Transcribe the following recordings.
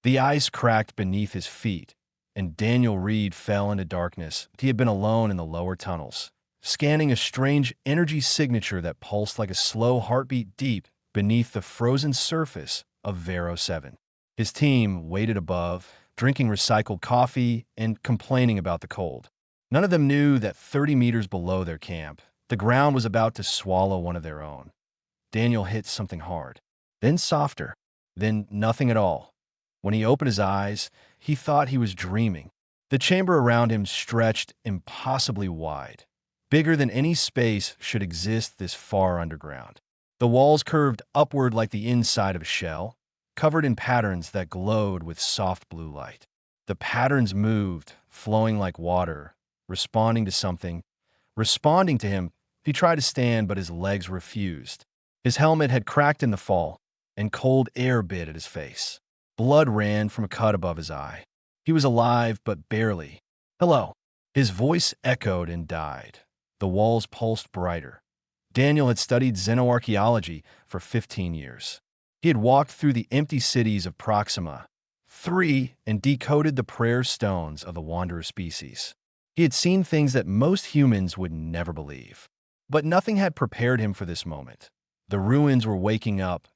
The ice cracked beneath his feet, and Daniel Reed fell into darkness. He had been alone in the lower tunnels, scanning a strange energy signature that pulsed like a slow heartbeat deep beneath the frozen surface of Vero 7. His team waited above, drinking recycled coffee and complaining about the cold. None of them knew that 30 meters below their camp, the ground was about to swallow one of their own. Daniel hit something hard, then softer, then nothing at all. When he opened his eyes, he thought he was dreaming. The chamber around him stretched impossibly wide, bigger than any space should exist this far underground. The walls curved upward like the inside of a shell, covered in patterns that glowed with soft blue light. The patterns moved, flowing like water, responding to something. Responding to him, he tried to stand, but his legs refused. His helmet had cracked in the fall, and cold air bit at his face. Blood ran from a cut above his eye. He was alive, but barely. "Hello." His voice echoed and died. The walls pulsed brighter. Daniel had studied xenoarchaeology for 15 years. He had walked through the empty cities of Proxima 3 and decoded the prayer stones of the wanderer species. He had seen things that most humans would never believe. But nothing had prepared him for this moment. The ruins were waking up.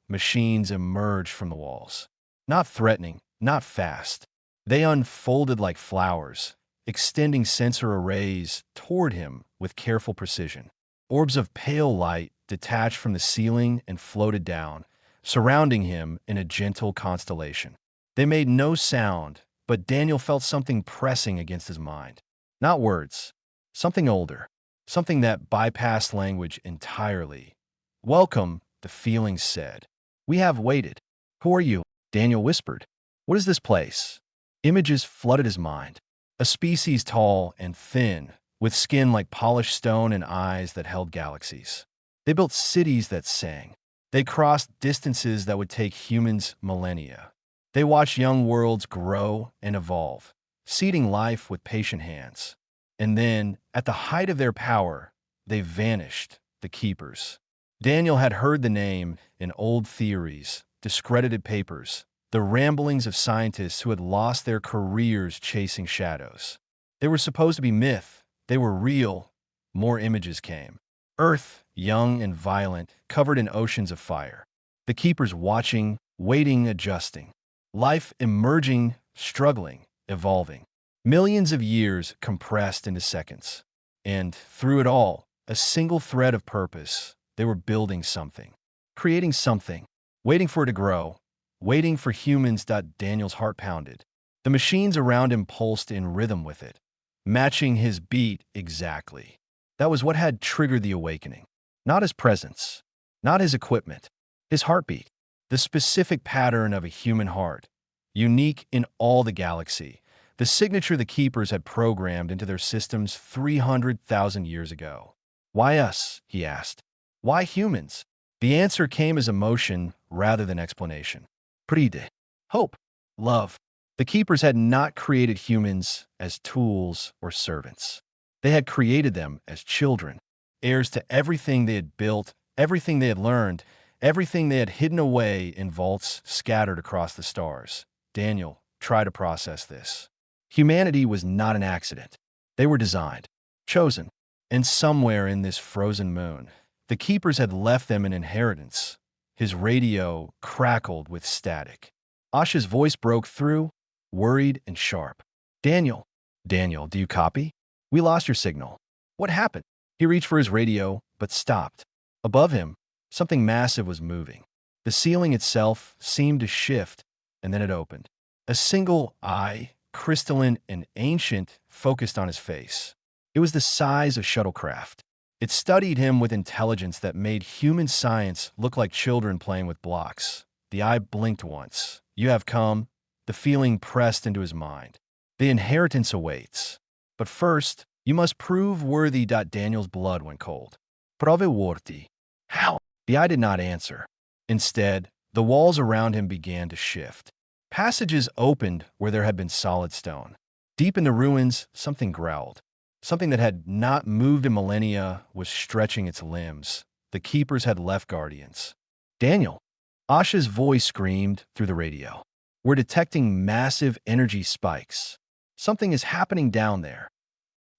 Machines emerged from the walls. Not threatening, not fast. They unfolded like flowers, extending sensor arrays toward him with careful precision. Orbs of pale light detached from the ceiling and floated down, surrounding him in a gentle constellation. They made no sound, but Daniel felt something pressing against his mind. Not words, something older, something that bypassed language entirely. "Welcome," the feeling said. "We have waited." "Who are you?" Daniel whispered. "What is this place?" Images flooded his mind. A species tall and thin, with skin like polished stone and eyes that held galaxies. They built cities that sang. They crossed distances that would take humans millennia. They watched young worlds grow and evolve, seeding life with patient hands. And then, at the height of their power, they vanished, the Keepers. Daniel had heard the name in old theories, discredited papers, the ramblings of scientists who had lost their careers chasing shadows. They were supposed to be myth. They were real. More images came. Earth, young and violent, covered in oceans of fire. The Keepers watching, waiting, adjusting. Life emerging, struggling, evolving. Millions of years compressed into seconds. And through it all, a single thread of purpose. They were building something, creating something, waiting for it to grow, waiting for humans. Daniel's heart pounded. The machines around him pulsed in rhythm with it, matching his beat exactly. That was what had triggered the awakening. Not his presence, not his equipment, his heartbeat, the specific pattern of a human heart, unique in all the galaxy, the signature the Keepers had programmed into their systems 300,000 years ago. "Why us?" he asked. "Why humans?" The answer came as emotion rather than explanation. Pride, hope, love. The Keepers had not created humans as tools or servants. They had created them as children, heirs to everything they had built, everything they had learned, everything they had hidden away in vaults scattered across the stars. Daniel, try to process this. Humanity was not an accident. They were designed, chosen, and somewhere in this frozen moon, the Keepers had left them an inheritance. His radio crackled with static. Asha's voice broke through, worried and sharp. "Daniel, Daniel, do you copy? We lost your signal. What happened?" He reached for his radio, but stopped. Above him, something massive was moving. The ceiling itself seemed to shift, and then it opened. A single eye, crystalline and ancient, focused on his face. It was the size of shuttlecraft. It studied him with intelligence that made human science look like children playing with blocks. The eye blinked once. "You have come." The feeling pressed into his mind. "The inheritance awaits. But first, you must prove worthy." Daniel's blood went cold. "Prove worthy." "How?" The eye did not answer. Instead, the walls around him began to shift. Passages opened where there had been solid stone. Deep in the ruins, something growled. Something that had not moved in millennia was stretching its limbs. The Keepers had left guardians. "Daniel!" Asha's voice screamed through the radio. We're detecting massive energy spikes. Something is happening down there.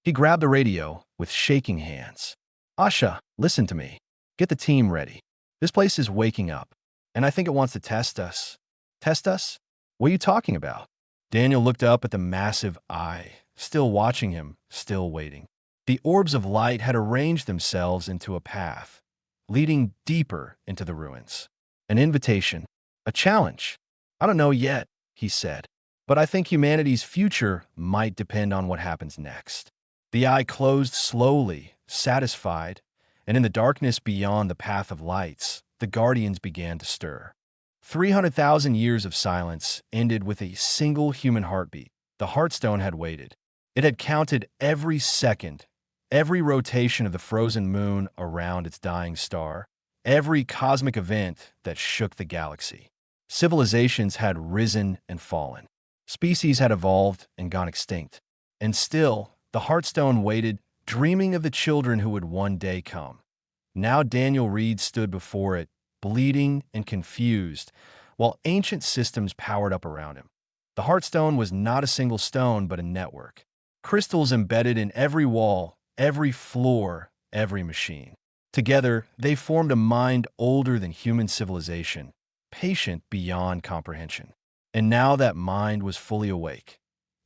He grabbed the radio with shaking hands. Asha, listen to me. Get the team ready. This place is waking up, and I think it wants to test us. Test us? What are you talking about? Daniel looked up at the massive eye, still watching him, still waiting. The orbs of light had arranged themselves into a path, leading deeper into the ruins. An invitation, a challenge. I don't know yet, he said, but I think humanity's future might depend on what happens next. The eye closed slowly, satisfied, and in the darkness beyond the path of lights, the guardians began to stir. 300,000 years of silence ended with a single human heartbeat. The Heartstone had waited. It had counted every second, every rotation of the frozen moon around its dying star, every cosmic event that shook the galaxy. Civilizations had risen and fallen. Species had evolved and gone extinct. And still, the Heartstone waited, dreaming of the children who would one day come. Now Daniel Reed stood before it, bleeding and confused, while ancient systems powered up around him. The Heartstone was not a single stone, but a network. Crystals embedded in every wall, every floor, every machine. Together, they formed a mind older than human civilization, patient beyond comprehension. And now that mind was fully awake.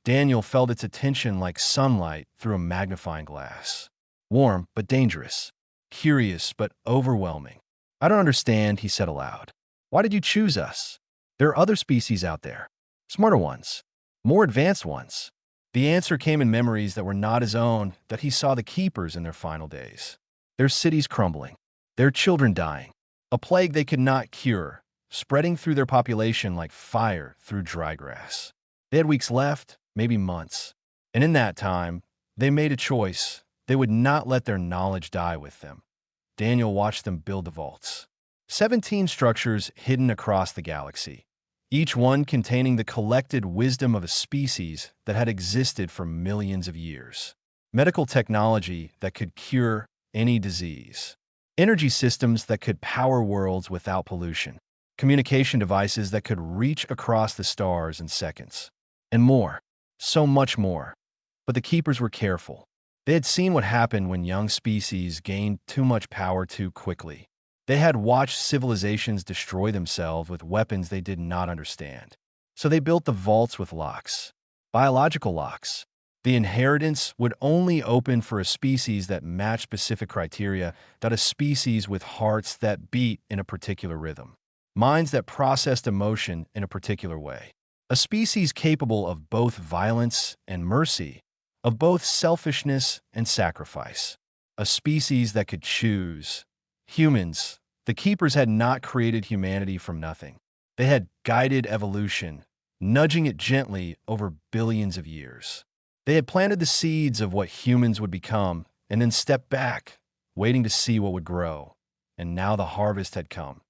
Daniel felt its attention like sunlight through a magnifying glass. Warm but dangerous. Curious but overwhelming. I don't understand, he said aloud. Why did you choose us? There are other species out there. Smarter ones. More advanced ones. The answer came in memories that were not his own, that he saw the keepers in their final days. Their cities crumbling. Their children dying. A plague they could not cure, spreading through their population like fire through dry grass. They had weeks left, maybe months. And in that time, they made a choice. They would not let their knowledge die with them. Daniel watched them build the vaults. 17 structures hidden across the galaxy, each one containing the collected wisdom of a species that had existed for millions of years. Medical technology that could cure any disease. Energy systems that could power worlds without pollution. Communication devices that could reach across the stars in seconds. And more. So much more. But the keepers were careful. They had seen what happened when young species gained too much power too quickly. They had watched civilizations destroy themselves with weapons they did not understand. So they built the vaults with locks. Biological locks. The inheritance would only open for a species that matched specific criteria, that a species with hearts that beat in a particular rhythm. Minds that processed emotion in a particular way. A species capable of both violence and mercy, of both selfishness and sacrifice. A species that could choose. Humans, the keepers had not created humanity from nothing. They had guided evolution, nudging it gently over billions of years. They had planted the seeds of what humans would become and then stepped back, waiting to see what would grow. And now the harvest had come.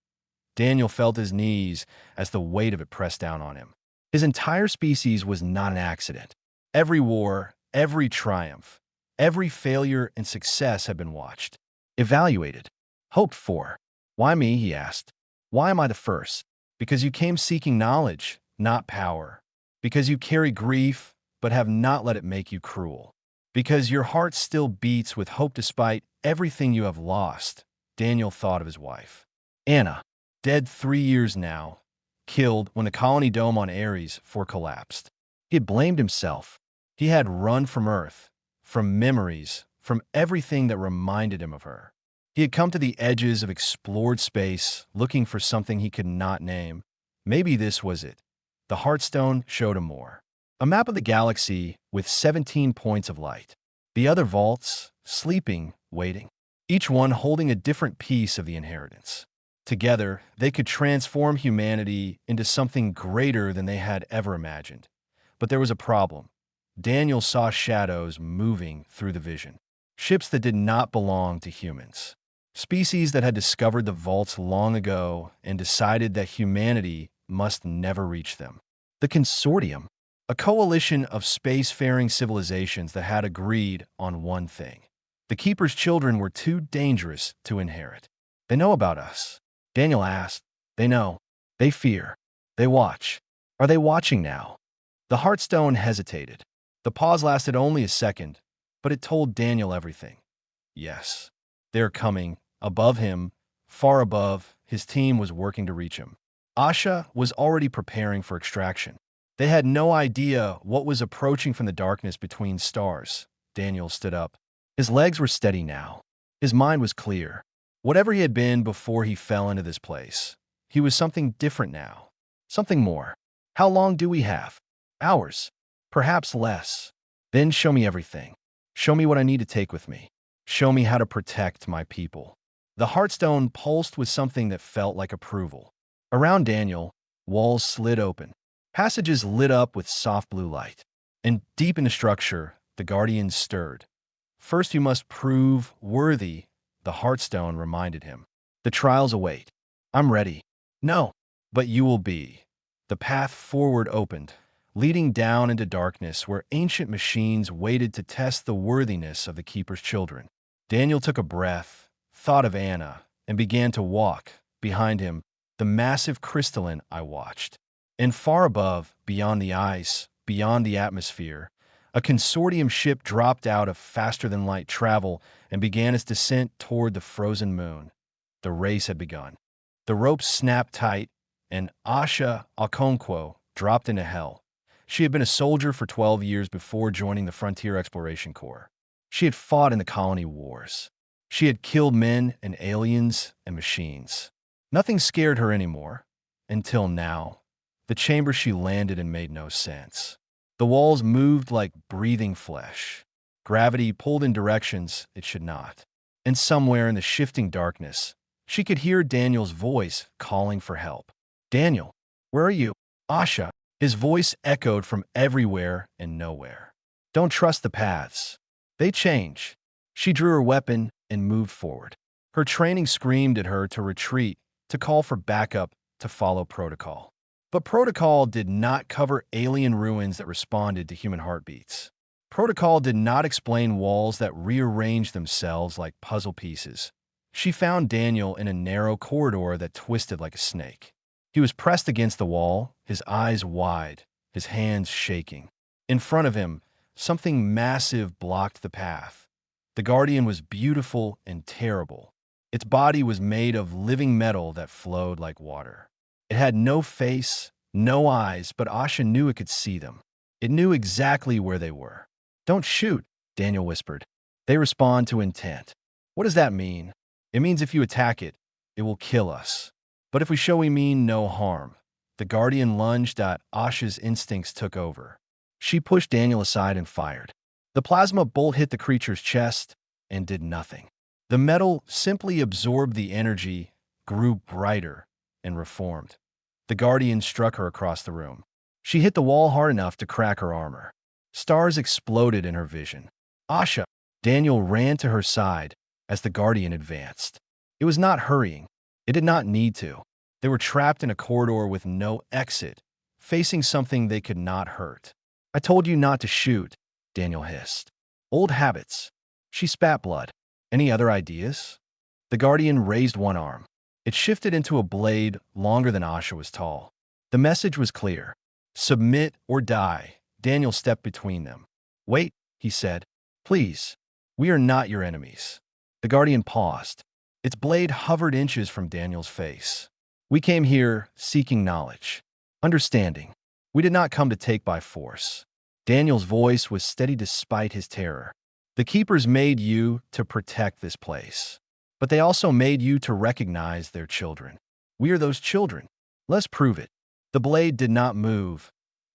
Daniel felt his knees as the weight of it pressed down on him. His entire species was not an accident. Every war, every triumph, every failure and success had been watched, evaluated, hoped for. Why me, he asked. Why am I the first? Because you came seeking knowledge, not power. Because you carry grief, but have not let it make you cruel. Because your heart still beats with hope despite everything you have lost. Daniel thought of his wife. Anna, dead 3 years now, killed when the colony dome on Ares IV collapsed. He had blamed himself. He had run from Earth, from memories, from everything that reminded him of her. He had come to the edges of explored space, looking for something he could not name. Maybe this was it. The Heartstone showed him more. A map of the galaxy with 17 points of light. The other vaults, sleeping, waiting. Each one holding a different piece of the inheritance. Together, they could transform humanity into something greater than they had ever imagined. But there was a problem. Daniel saw shadows moving through the vision. Ships that did not belong to humans. Species that had discovered the vaults long ago and decided that humanity must never reach them. The Consortium, a coalition of spacefaring civilizations that had agreed on one thing. The Keeper's children were too dangerous to inherit. They know about us. Daniel asked. They know. They fear. They watch. Are they watching now? The Heartstone hesitated. The pause lasted only a second, but it told Daniel everything. Yes. They're coming. Above him, far above, his team was working to reach him. Asha was already preparing for extraction. They had no idea what was approaching from the darkness between stars. Daniel stood up. His legs were steady now. His mind was clear. Whatever he had been before he fell into this place, he was something different now. Something more. How long do we have? Hours. Perhaps less. Then show me everything. Show me what I need to take with me. Show me how to protect my people. The Heartstone pulsed with something that felt like approval. Around Daniel, walls slid open. Passages lit up with soft blue light. And deep in the structure, the Guardians stirred. First you must prove worthy, the Heartstone reminded him. The trials await. I'm ready. No, but you will be. The path forward opened, leading down into darkness where ancient machines waited to test the worthiness of the Keeper's children. Daniel took a breath, thought of Anna, and began to walk. Behind him, the massive crystalline I watched. And far above, beyond the ice, beyond the atmosphere, a consortium ship dropped out of faster-than-light travel and began its descent toward the frozen moon. The race had begun. The ropes snapped tight, and Asha Okonkwo dropped into hell. She had been a soldier for 12 years before joining the Frontier Exploration Corps. She had fought in the colony wars. She had killed men and aliens and machines. Nothing scared her anymore, until now. The chamber she landed in made no sense. The walls moved like breathing flesh. Gravity pulled in directions it should not. And somewhere in the shifting darkness, she could hear Daniel's voice calling for help. Daniel, where are you? Asha. His voice echoed from everywhere and nowhere. Don't trust the paths. They change. She drew her weapon and moved forward. Her training screamed at her to retreat, to call for backup, to follow protocol. But protocol did not cover alien ruins that responded to human heartbeats. Protocol did not explain walls that rearranged themselves like puzzle pieces. She found Daniel in a narrow corridor that twisted like a snake. He was pressed against the wall, his eyes wide, his hands shaking. In front of him, something massive blocked the path. The Guardian was beautiful and terrible. Its body was made of living metal that flowed like water. It had no face, no eyes, but Asha knew it could see them. It knew exactly where they were. Don't shoot, Daniel whispered. They respond to intent. What does that mean? It means if you attack it, it will kill us. But if we show we mean no harm. The Guardian lunged. Asha's instincts took over. She pushed Daniel aside and fired. The plasma bolt hit the creature's chest and did nothing. The metal simply absorbed the energy, grew brighter, and reformed. The Guardian struck her across the room. She hit the wall hard enough to crack her armor. Stars exploded in her vision. Asha! Daniel ran to her side as the Guardian advanced. It was not hurrying. It did not need to. They were trapped in a corridor with no exit, facing something they could not hurt. I told you not to shoot, Daniel hissed. Old habits. She spat blood. Any other ideas? The Guardian raised one arm. It shifted into a blade longer than Asha was tall. The message was clear. Submit or die. Daniel stepped between them. Wait, he said. Please. We are not your enemies. The Guardian paused. Its blade hovered inches from Daniel's face. We came here seeking knowledge, understanding. We did not come to take by force. Daniel's voice was steady despite his terror. The Keepers made you to protect this place, but they also made you to recognize their children. We are those children. Let's prove it. The blade did not move.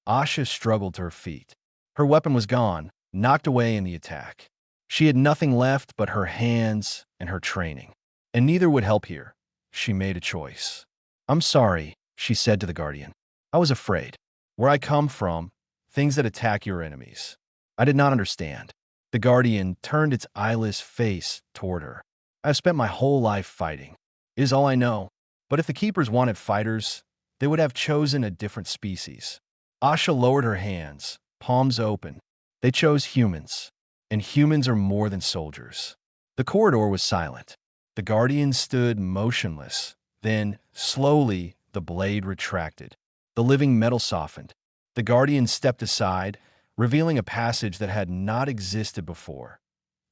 Asha struggled to her feet. Her weapon was gone, knocked away in the attack. She had nothing left but her hands and her training. And neither would help here. She made a choice. I'm sorry, she said to the Guardian. I was afraid. Where I come from, things that attack your enemies. I did not understand. The Guardian turned its eyeless face toward her. I have spent my whole life fighting. It is all I know. But if the Keepers wanted fighters, they would have chosen a different species. Asha lowered her hands, palms open. They chose humans. And humans are more than soldiers. The corridor was silent. The Guardian stood motionless. Then, slowly, the blade retracted. The living metal softened. The Guardian stepped aside, revealing a passage that had not existed before.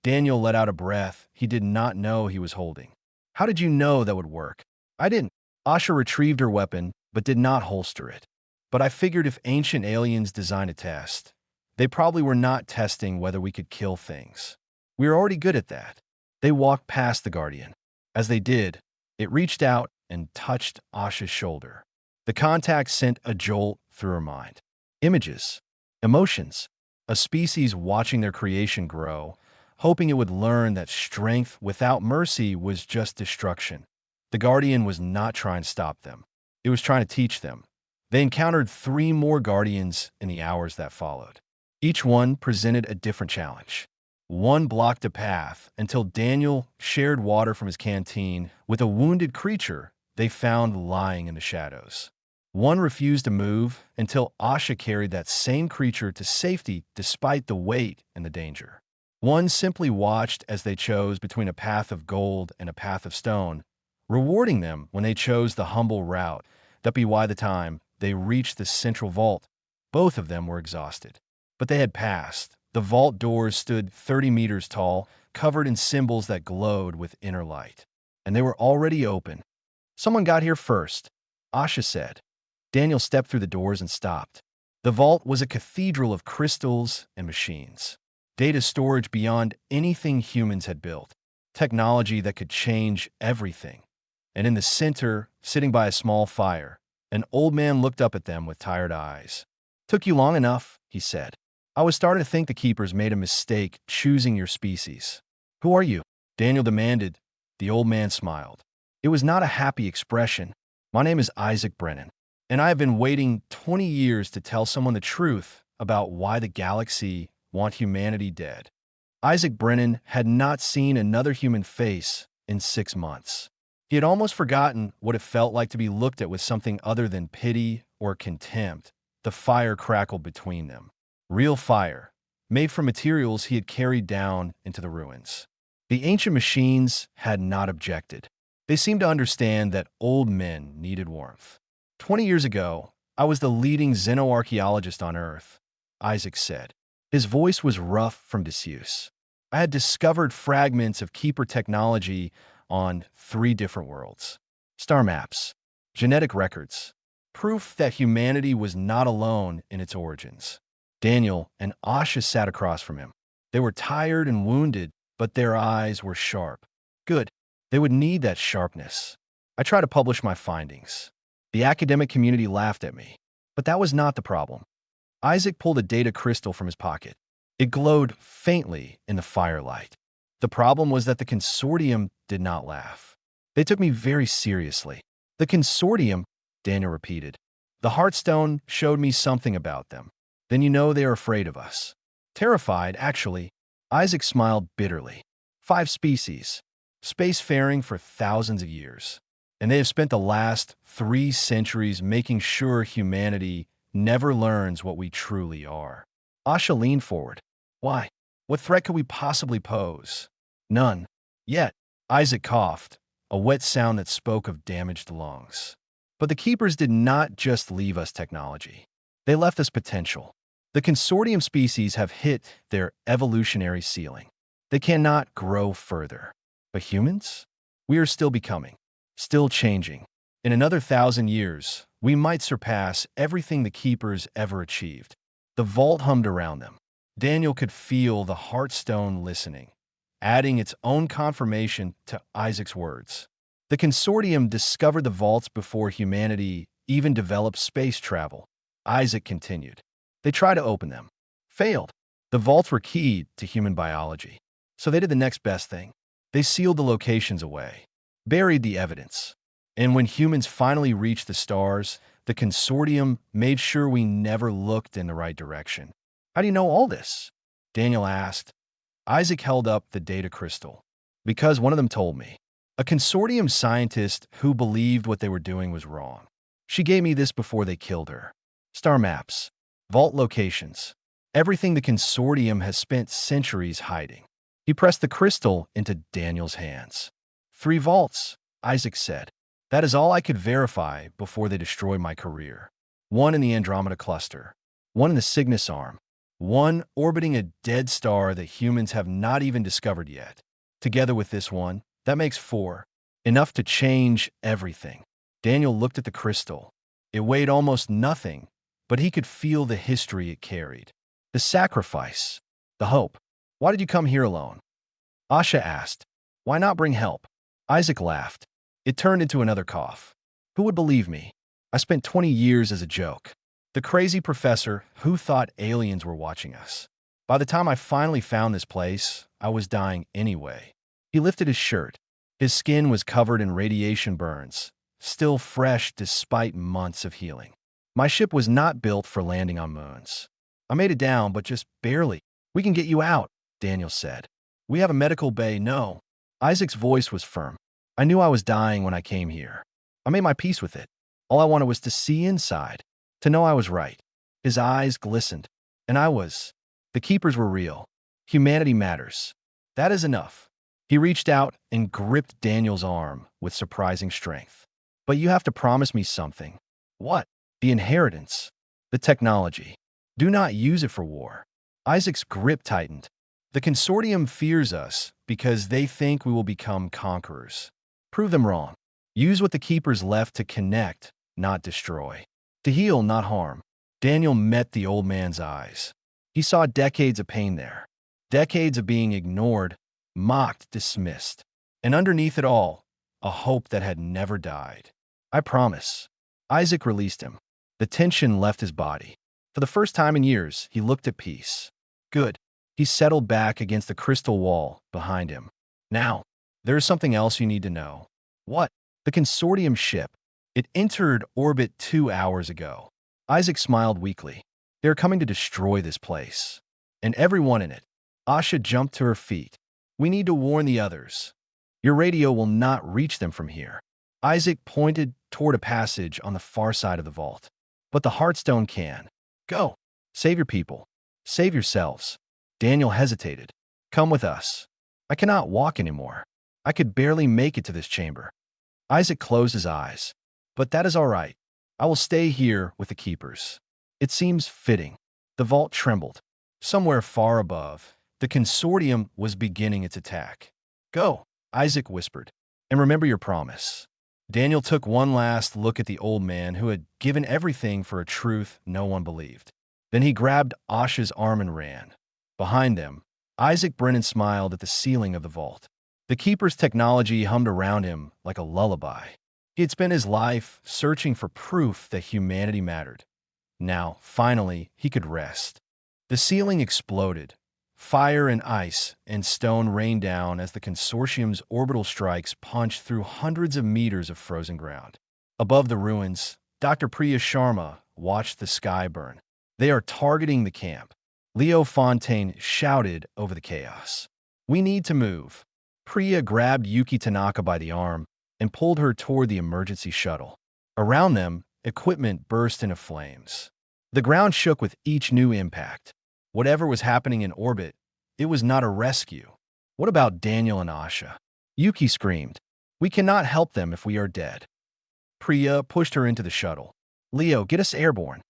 Daniel let out a breath he did not know he was holding. How did you know that would work? I didn't. Asha retrieved her weapon, but did not holster it. But I figured if ancient aliens designed a test, they probably were not testing whether we could kill things. We were already good at that. They walked past the Guardian. As they did, it reached out and touched Asha's shoulder. The contact sent a jolt through her mind. Images, emotions, a species watching their creation grow, hoping it would learn that strength without mercy was just destruction. The Guardian was not trying to stop them. It was trying to teach them. They encountered 3 more Guardians in the hours that followed. Each one presented a different challenge. One blocked a path until Daniel shared water from his canteen with a wounded creature they found lying in the shadows. One refused to move until Asha carried that same creature to safety despite the weight and the danger. One simply watched as they chose between a path of gold and a path of stone, rewarding them when they chose the humble route. That by the time they reached the central vault, both of them were exhausted. But they had passed. The vault doors stood 30 meters tall, covered in symbols that glowed with inner light. And they were already open. Someone got here first, Asha said. Daniel stepped through the doors and stopped. The vault was a cathedral of crystals and machines. Data storage beyond anything humans had built. Technology that could change everything. And in the center, sitting by a small fire, an old man looked up at them with tired eyes. "Took you long enough," he said. "I was starting to think the Keepers made a mistake choosing your species." "Who are you?" Daniel demanded. The old man smiled. It was not a happy expression. "My name is Isaac Brennan, and I have been waiting 20 years to tell someone the truth about why the galaxy wants humanity dead." Isaac Brennan had not seen another human face in 6 months. He had almost forgotten what it felt like to be looked at with something other than pity or contempt. The fire crackled between them. Real fire, made from materials he had carried down into the ruins. The ancient machines had not objected. They seemed to understand that old men needed warmth. 20 years ago, I was the leading xenoarchaeologist on Earth, Isaac said. His voice was rough from disuse. I had discovered fragments of Keeper technology on 3 different worlds. Star maps, genetic records, proof that humanity was not alone in its origins. Daniel and Asha sat across from him. They were tired and wounded, but their eyes were sharp. Good. They would need that sharpness. I tried to publish my findings. The academic community laughed at me. But that was not the problem. Isaac pulled a data crystal from his pocket. It glowed faintly in the firelight. The problem was that the consortium did not laugh. They took me very seriously. "The consortium," Daniel repeated. "The Heartstone showed me something about them. Then you know they are afraid of us." Terrified, actually. Isaac smiled bitterly. 5 species, spacefaring for thousands of years. And they have spent the last 3 centuries making sure humanity never learns what we truly are. Asha leaned forward. "Why? What threat could we possibly pose?" "None. Yet." Isaac coughed, a wet sound that spoke of damaged lungs. "But the Keepers did not just leave us technology. They left us potential. The consortium species have hit their evolutionary ceiling. They cannot grow further. But humans? We are still becoming, still changing. In another 1,000 years, we might surpass everything the Keepers ever achieved." The vault hummed around them. Daniel could feel the Heartstone listening, adding its own confirmation to Isaac's words. The consortium discovered the vaults before humanity even developed space travel. Isaac continued. They tried to open them. Failed. The vaults were keyed to human biology. So they did the next best thing. They sealed the locations away, buried the evidence. And when humans finally reached the stars, the consortium made sure we never looked in the right direction. "How do you know all this?" Daniel asked. Isaac held up the data crystal. "Because one of them told me. A consortium scientist who believed what they were doing was wrong. She gave me this before they killed her. Star maps, vault locations, everything the consortium has spent centuries hiding." He pressed the crystal into Daniel's hands. 3 vaults, Isaac said. "That is all I could verify before they destroyed my career." one in the Andromeda Cluster, one in the Cygnus Arm, one orbiting a dead star that humans have not even discovered yet. Together with this one, that makes 4. Enough to change everything. Daniel looked at the crystal. It weighed almost nothing, but he could feel the history it carried. The sacrifice. The hope. Why did you come here alone? Asha asked. Why not bring help? Isaac laughed. It turned into another cough. Who would believe me? I spent 20 years as a joke. The crazy professor who thought aliens were watching us. By the time I finally found this place, I was dying anyway. He lifted his shirt. His skin was covered in radiation burns, still fresh despite months of healing. My ship was not built for landing on moons. I made it down, but just barely. We can get you out, Daniel said. We have a medical bay, no. Isaac's voice was firm. I knew I was dying when I came here. I made my peace with it. All I wanted was to see inside, to know I was right. His eyes glistened, and I was. The keepers were real. Humanity matters. That is enough. He reached out and gripped Daniel's arm with surprising strength. But you have to promise me something. What? The inheritance. The technology. Do not use it for war. Isaac's grip tightened. The consortium fears us because they think we will become conquerors. Prove them wrong. Use what the keepers left to connect, not destroy. To heal, not harm. Daniel met the old man's eyes. He saw decades of pain there. Decades of being ignored, mocked, dismissed. And underneath it all, a hope that had never died. I promise. Isaac released him. The tension left his body. For the first time in years, he looked at peace. Good. He settled back against the crystal wall behind him. Now, there is something else you need to know. What? The consortium ship. It entered orbit 2 hours ago. Isaac smiled weakly. They're coming to destroy this place. And everyone in it. Asha jumped to her feet. We need to warn the others. Your radio will not reach them from here. Isaac pointed toward a passage on the far side of the vault. But the Heartstone can. Go. Save your people. Save yourselves. Daniel hesitated. Come with us. I cannot walk anymore. I could barely make it to this chamber. Isaac closed his eyes. But that is all right. I will stay here with the keepers. It seems fitting. The vault trembled. Somewhere far above, the consortium was beginning its attack. Go, Isaac whispered. And remember your promise. Daniel took one last look at the old man who had given everything for a truth no one believed. Then he grabbed Asha's arm and ran. Behind them, Isaac Brennan smiled at the ceiling of the vault. The keeper's technology hummed around him like a lullaby. He had spent his life searching for proof that humanity mattered. Now, finally, he could rest. The ceiling exploded. Fire and ice and stone rained down as the consortium's orbital strikes punched through hundreds of meters of frozen ground. Above the ruins, Dr. Priya Sharma watched the sky burn. They are targeting the camp. Leo Fontaine shouted over the chaos. We need to move. Priya grabbed Yuki Tanaka by the arm and pulled her toward the emergency shuttle. Around them, equipment burst into flames. The ground shook with each new impact. Whatever was happening in orbit, it was not a rescue. What about Daniel and Asha? Yuki screamed. We cannot help them if we are dead. Priya pushed her into the shuttle. Leo, get us airborne.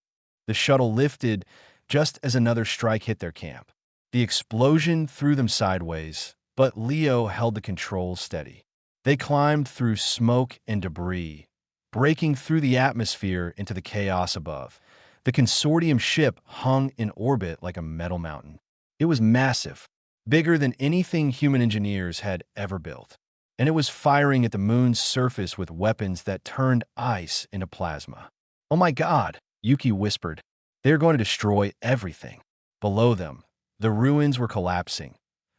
The shuttle lifted just as another strike hit their camp. The explosion threw them sideways, but Leo held the controls steady. They climbed through smoke and debris, breaking through the atmosphere into the chaos above. The consortium ship hung in orbit like a metal mountain. It was massive, bigger than anything human engineers had ever built. And it was firing at the moon's surface with weapons that turned ice into plasma. Oh my God, Yuki whispered. They're going to destroy everything. Below them, the ruins were collapsing.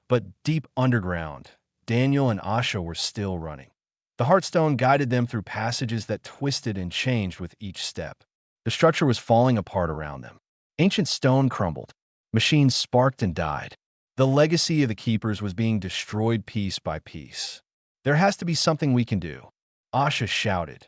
But deep underground, Daniel and Asha were still running. The Heartstone guided them through passages that twisted and changed with each step. The structure was falling apart around them. Ancient stone crumbled. Machines sparked and died. The legacy of the Keepers was being destroyed piece by piece. There has to be something we can do. Asha shouted.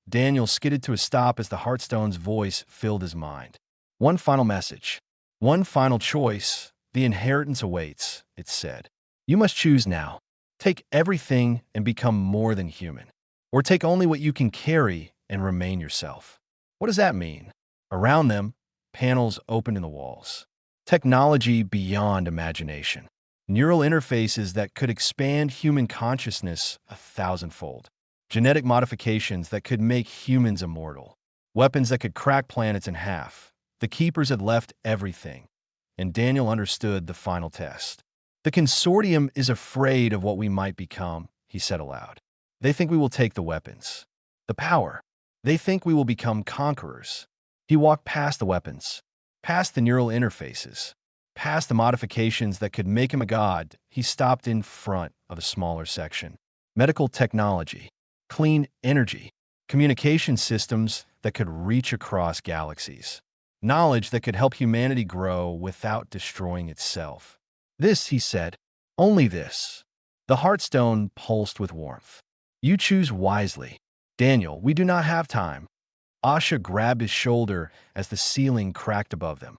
Daniel skidded to a stop as the Heartstone's voice filled his mind. One final message. One final choice. The inheritance awaits, it said. You must choose now. Take everything and become more than human. Or take only what you can carry and remain yourself. What does that mean? Around them, panels opened in the walls. Technology beyond imagination. Neural interfaces that could expand human consciousness 1,000-fold. Genetic modifications that could make humans immortal. Weapons that could crack planets in half. The Keepers had left everything, and Daniel understood the final test. The Consortium is afraid of what we might become, he said aloud. They think we will take the weapons. The power. They think we will become conquerors. He walked past the weapons, past the neural interfaces, past the modifications that could make him a god. He stopped in front of a smaller section. Medical technology, clean energy, communication systems that could reach across galaxies, knowledge that could help humanity grow without destroying itself. This, he said, only this. The Heartstone pulsed with warmth. You choose wisely. Daniel, we do not have time. Asha grabbed his shoulder as the ceiling cracked above them.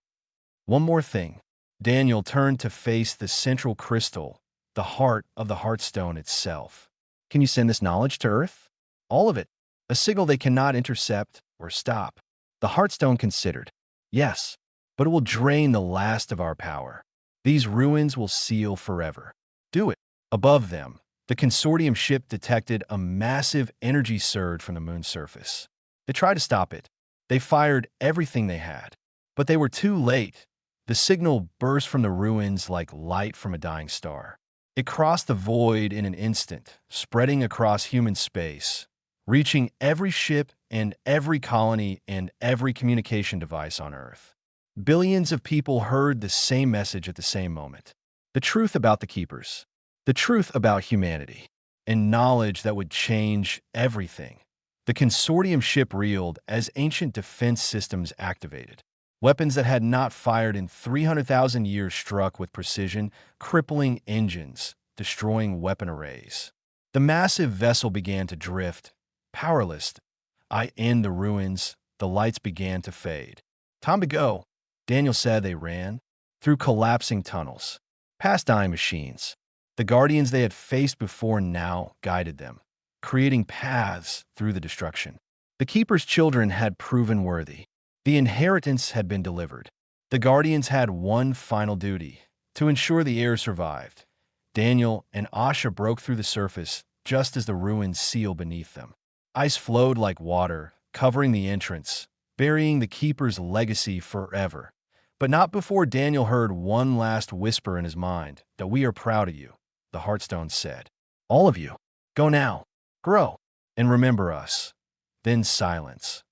One more thing. Daniel turned to face the central crystal, the heart of the Heartstone itself. Can you send this knowledge to Earth? All of it. A signal they cannot intercept or stop. The Heartstone considered. Yes, but it will drain the last of our power. These ruins will seal forever. Do it. Above them, the Consortium ship detected a massive energy surge from the moon's surface. They tried to stop it. They fired everything they had. But they were too late. The signal burst from the ruins like light from a dying star. It crossed the void in an instant, spreading across human space, reaching every ship and every colony and every communication device on Earth. Billions of people heard the same message at the same moment. The truth about the Keepers. The truth about humanity. And knowledge that would change everything. The Consortium ship reeled as ancient defense systems activated. Weapons that had not fired in 300,000 years struck with precision, crippling engines, destroying weapon arrays. The massive vessel began to drift, powerless. In the ruins, the lights began to fade. Time to go, Daniel said. They ran through collapsing tunnels, past dying machines. The guardians they had faced before now guided them, creating paths through the destruction. The Keeper's children had proven worthy. The inheritance had been delivered. The guardians had one final duty, to ensure the heir survived. Daniel and Asha broke through the surface just as the ruins sealed beneath them. Ice flowed like water, covering the entrance, burying the Keeper's legacy forever. But not before Daniel heard one last whisper in his mind, that we are proud of you, the Heartstone said. All of you. Go now. Grow. And remember us. Then silence.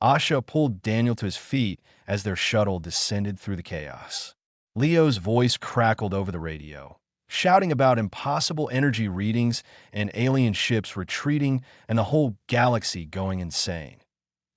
Asha pulled Daniel to his feet as their shuttle descended through the chaos. Leo's voice crackled over the radio, shouting about impossible energy readings and alien ships retreating and the whole galaxy going insane.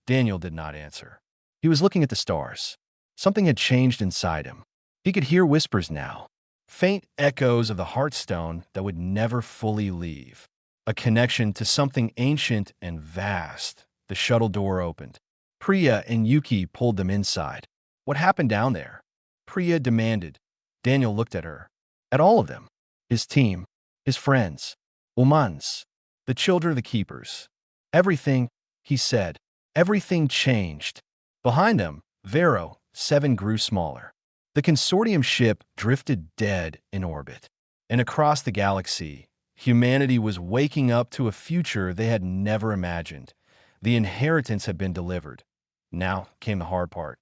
Daniel did not answer. He was looking at the stars. Something had changed inside him. He could hear whispers now, faint echoes of the Heartstone that would never fully leave. A connection to something ancient and vast. The shuttle door opened. Priya and Yuki pulled them inside. What happened down there? Priya demanded. Daniel looked at her. At all of them. His team. His friends. Umans. The children of the Keepers. Everything, he said. Everything changed. Behind them, Vero, 7 grew smaller. The Consortium ship drifted dead in orbit. And across the galaxy, humanity was waking up to a future they had never imagined. The inheritance had been delivered. Now came the hard part.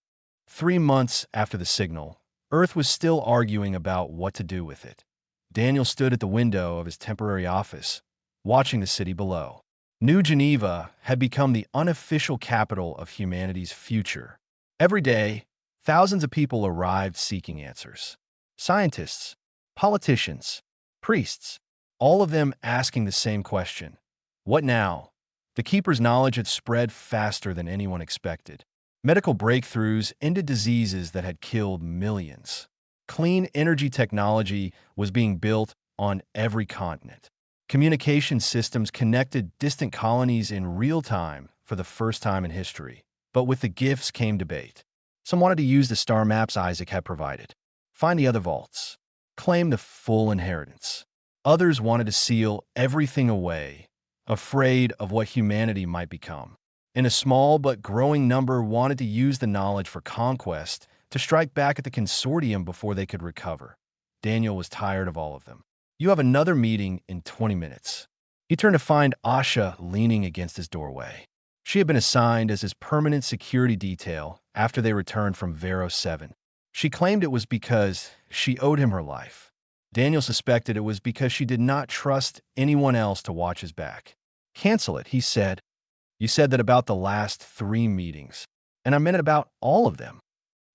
3 months after the signal, Earth was still arguing about what to do with it. Daniel stood at the window of his temporary office, watching the city below. New Geneva had become the unofficial capital of humanity's future. Every day, thousands of people arrived seeking answers. Scientists, politicians, priests, all of them asking the same question. What now? The Keeper's knowledge had spread faster than anyone expected. Medical breakthroughs ended diseases that had killed millions. Clean energy technology was being built on every continent. Communication systems connected distant colonies in real time for the first time in history. But with the gifts came debate. Some wanted to use the star maps Isaac had provided, find the other vaults, claim the full inheritance. Others wanted to seal everything away, afraid of what humanity might become. and a small but growing number wanted to use the knowledge for conquest to strike back at the consortium before they could recover. Daniel was tired of all of them. You have another meeting in 20 minutes. He turned to find Asha leaning against his doorway. She had been assigned as his permanent security detail after they returned from Vero 7. She claimed it was because she owed him her life. Daniel suspected it was because she did not trust anyone else to watch his back. Cancel it, he said. You said that about the last 3 meetings, and I meant it about all of them.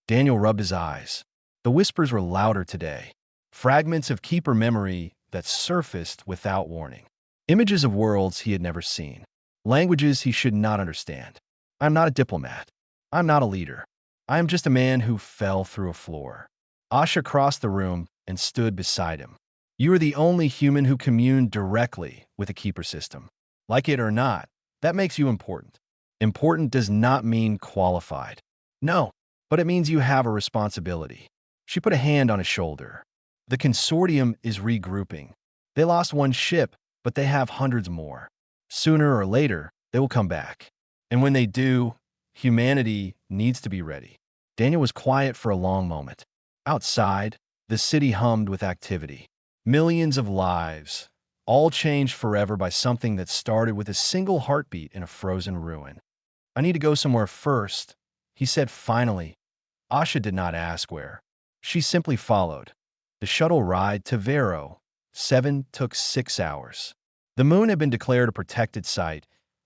Daniel rubbed his eyes. The whispers were louder today. Fragments of keeper memory that surfaced without warning. Images of worlds he had never seen. Languages he should not understand. I'm not a diplomat. I'm not a leader. I am just a man who fell through a floor. Asha crossed the room and stood beside him. You are the only human who communed directly with a keeper system. Like it or not, that makes you important. Important does not mean qualified. No, but it means you have a responsibility. She put a hand on his shoulder. The consortium is regrouping. They lost 1 ship, but they have hundreds more. Sooner or later, they will come back. And when they do, humanity needs to be ready. Daniel was quiet for a long moment. Outside, the city hummed with activity. Millions of lives, all changed forever by something that started with a single heartbeat in a frozen ruin. I need to go somewhere first, he said finally. Asha did not ask where. She simply followed. The shuttle ride to Vero 7 took 6 hours. The moon had been declared a protected site,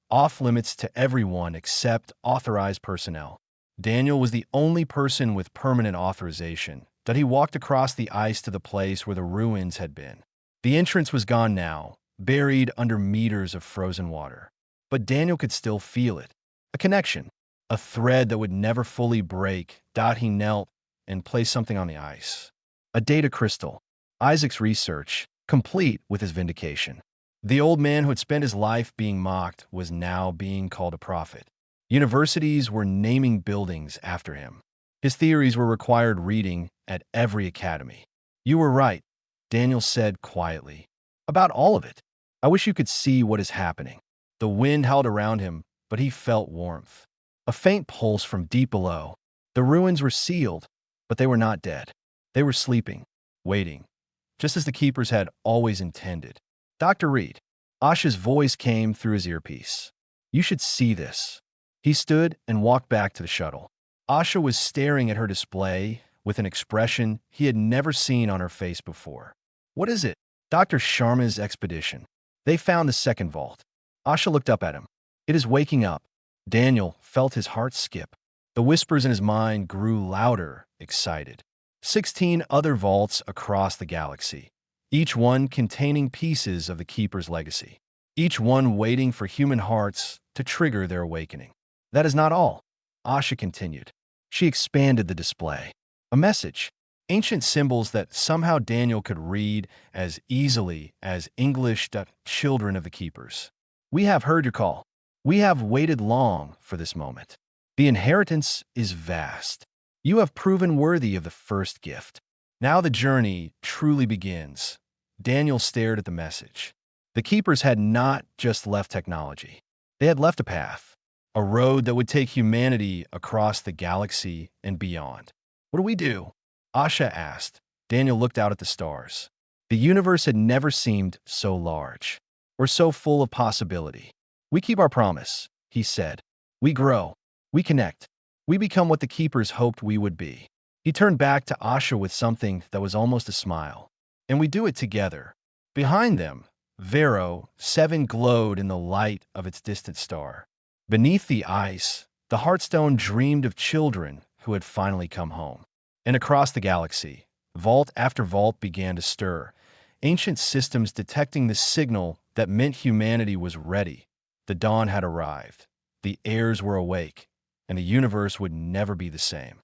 off-limits to everyone except authorized personnel. Daniel was the only person with permanent authorization, that he walked across the ice to the place where the ruins had been. The entrance was gone now, buried under meters of frozen water. But Daniel could still feel it. A connection. A thread that would never fully break. He knelt and placed something on the ice. A data crystal. Isaac's research, complete with his vindication. The old man who had spent his life being mocked was now being called a prophet. Universities were naming buildings after him. His theories were required reading at every academy. You were right, Daniel said quietly. About all of it. I wish you could see what is happening. The wind howled around him, but he felt warmth. A faint pulse from deep below. The ruins were sealed, but they were not dead. They were sleeping, waiting, just as the keepers had always intended. Dr. Reed. Asha's voice came through his earpiece. You should see this. He stood and walked back to the shuttle. Asha was staring at her display with an expression he had never seen on her face before. What is it? Dr. Sharma's expedition. They found the second vault. Asha looked up at him. It is waking up. Daniel felt his heart skip. The whispers in his mind grew louder, excited. 16 other vaults across the galaxy, each one containing pieces of the Keeper's legacy, each one waiting for human hearts to trigger their awakening. That is not all, Asha continued. She expanded the display. A message, ancient symbols that somehow Daniel could read as easily as English children of the Keepers. We have heard your call. We have waited long for this moment. The inheritance is vast. You have proven worthy of the first gift. Now the journey truly begins. Daniel stared at the message. The Keepers had not just left technology. They had left a path, a road that would take humanity across the galaxy and beyond. What do we do? Asha asked. Daniel looked out at the stars. The universe had never seemed so large or so full of possibility. We keep our promise, he said. We grow. We connect. We become what the Keepers hoped we would be. He turned back to Asha with something that was almost a smile. And we do it together. Behind them, Vero 7 glowed in the light of its distant star. Beneath the ice, the Heartstone dreamed of children who had finally come home. And across the galaxy, vault after vault began to stir, ancient systems detecting the signal that meant humanity was ready. The dawn had arrived. The heirs were awake, and the universe would never be the same.